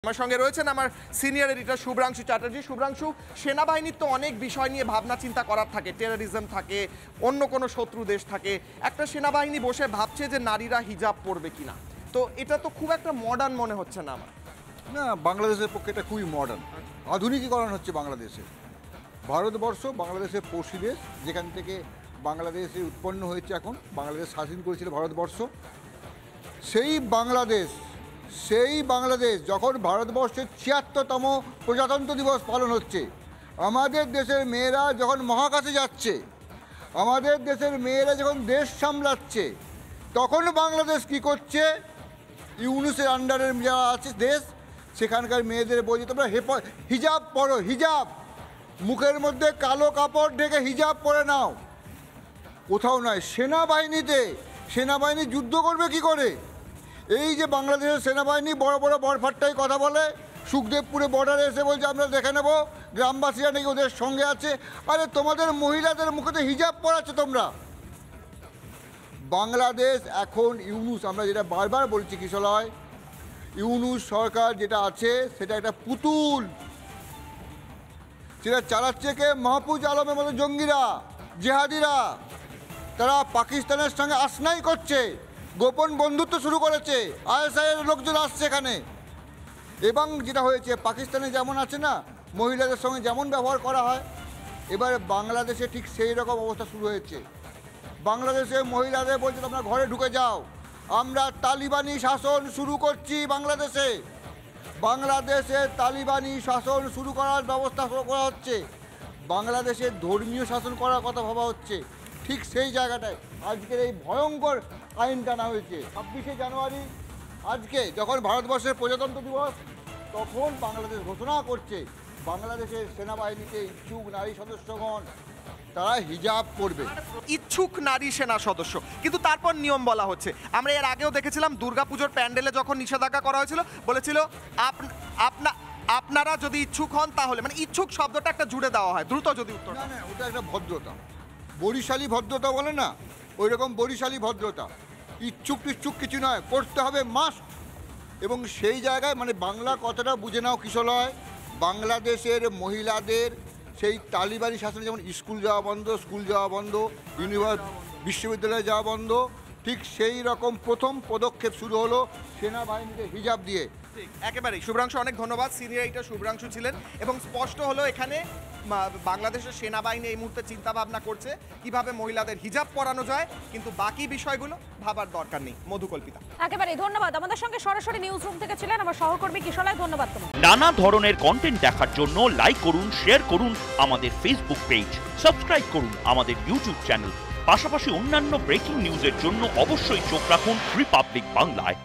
আমার সঙ্গে রয়েছেন আমার সিনিয়র এডিটর শুভ্রাংশু চ্যাটার্জি। শুভ্রাংশু, সেনাবাহিনীর তো অনেক বিষয় নিয়ে ভাবনা চিন্তা করার থাকে, টেররিজম থাকে, অন্য কোনো শত্রু দেশ থাকে। একটা সেনাবাহিনী বসে ভাবছে যে নারীরা হিজাব পরবে কিনা, তো এটা তো খুব একটা মডার্ন মনে হচ্ছে না আমার। না, বাংলাদেশের পক্ষে এটা খুবই মডার্ন, আধুনিকীকরণ হচ্ছে বাংলাদেশে। ভারতবর্ষ বাংলাদেশের পড়শি দেশ, যেখান থেকে বাংলাদেশে উৎপন্ন হয়েছে। এখন বাংলাদেশ স্বাধীন করেছিল ভারতবর্ষ। সেই বাংলাদেশ যখন ভারতবর্ষের ৭৬তম প্রজাতন্ত্র দিবস পালন হচ্ছে, আমাদের দেশের মেয়েরা যখন মহাকাশে যাচ্ছে, আমাদের দেশের মেয়েরা যখন দেশ সামলাচ্ছে, তখন বাংলাদেশ কি করছে? ইউনুসের আন্ডারের যারা আছে দেশ, সেখানকার মেয়েদের বলছে তোমরা হিজাব পরো, হিজাব, মুখের মধ্যে কালো কাপড় ঢেকে হিজাব পরে নাও। কোথাও নয়। সেনাবাহিনী যুদ্ধ করবে কি করে? এই যে বাংলাদেশের সেনাবাহিনী বড় বড় বরফাট্টায় কথা বলে, সুখদেবপুরে বর্ডারে এসে বলছে আমরা দেখে নেব, গ্রামবাসীরা নাকি ওদের সঙ্গে আছে। আরে তোমাদের মহিলাদের মুখে তো হিজাব পরাচ্ছে তোমরা। বাংলাদেশ এখন ইউনুস, আমরা যেটা বারবার বলছি কিশলয়, ইউনুস সরকার যেটা আছে সেটা একটা পুতুল। সেটা চালাচ্ছে কে? মাহফুজ আলমের মতো জঙ্গিরা, জেহাদিরা। তারা পাকিস্তানের সঙ্গে আসনাই করছে, গোপন বন্ধুত্ব শুরু করেছে। আইএসআইয়ের লোকজন আসছে এখানে। এবং যেটা হয়েছে, পাকিস্তানে যেমন আছে না, মহিলাদের সঙ্গে যেমন ব্যবহার করা হয়, এবারে বাংলাদেশে ঠিক সেই রকম অবস্থা শুরু হয়েছে। বাংলাদেশে মহিলাদের বলছে তোমরা ঘরে ঢুকে যাও, আমরা তালিবানি শাসন শুরু করছি বাংলাদেশে। তালিবানি শাসন শুরু করার ব্যবস্থা করা হচ্ছে। বাংলাদেশের ধর্মীয় শাসন করার কথা ভাবা হচ্ছে। ঠিক সেই জায়গাটায় আজকের এই ভয়ঙ্কর আইনটা আনা হয়েছে। ২৬শে জানুয়ারি আজকে যখন ভারতবর্ষের প্রজাতন্ত্র দিবস, তখন বাংলাদেশ ঘোষণা করছে বাংলাদেশের সেনাবাহিনীতে ইচ্ছুক নারী সদস্যগণ তারা হিজাব পরবে। ইচ্ছুক নারী সেনা সদস্য, কিন্তু তারপর নিয়ম বলা হচ্ছে। আমরা এর আগেও দেখেছিলাম দুর্গাপুজোর প্যান্ডেলে যখন নিষেধাজ্ঞা করা হয়েছিল, বলেছিল আপনারা যদি ইচ্ছুক হন তাহলে, মানে ইচ্ছুক শব্দটা একটা জুড়ে দেওয়া হয় দ্রুত যদি উত্তর। না, ওটা একটা ভদ্রতা, বরিশালী ভদ্রতা বলে না, ওই রকম বরিশালী ভদ্রতা। ইচ্ছুক টিচ্ছুক কিছু নয়, করতে হবে মাস্ট। এবং সেই জায়গায় মানে বাংলা কথাটা বুঝে নাও কিশলয়, বাংলাদেশের মহিলাদের সেই তালিবানি শাসনে যেমন স্কুল যাওয়া বন্ধ, বিশ্ববিদ্যালয়ে যাওয়া বন্ধ, ঠিক সেই রকম প্রথম পদক্ষেপ শুরু হলো সেনাবাহিনীতে হিজাব দিয়ে। একেবারেই। শুভ্রাংশু, অনেক ধন্যবাদ। সিনিয়র এডিটর শুভ্রাংশু ছিলেন এবং স্পষ্ট হলো এখানে বাংলাদেশের সেনাবাহিনী এই মুহূর্তে চিন্তা ভাবনা করছে কিভাবে মহিলাদের হিজাব পরানো যায়, কিন্তু বাকি বিষয়গুলো ভাবার দরকার নেই। মধুকল্পিতা, একেবারেই ধন্যবাদ। আমাদের সঙ্গে সরাসরি নিউজ রুম থেকে ছিলেন আমার সহকর্মী কিশলয়। ধন্যবাদ তোমাকে। নানা ধরনের কন্টেন্ট দেখার জন্য লাইক করুন, শেয়ার করুন আমাদের ফেসবুক পেজ, সাবস্ক্রাইব করুন আমাদের ইউটিউব চ্যানেল। পাশাপাশি অন্যান্য ব্রেকিং নিউজের জন্য অবশ্যই চোখ রাখুন রিপাবলিক বাংলায়।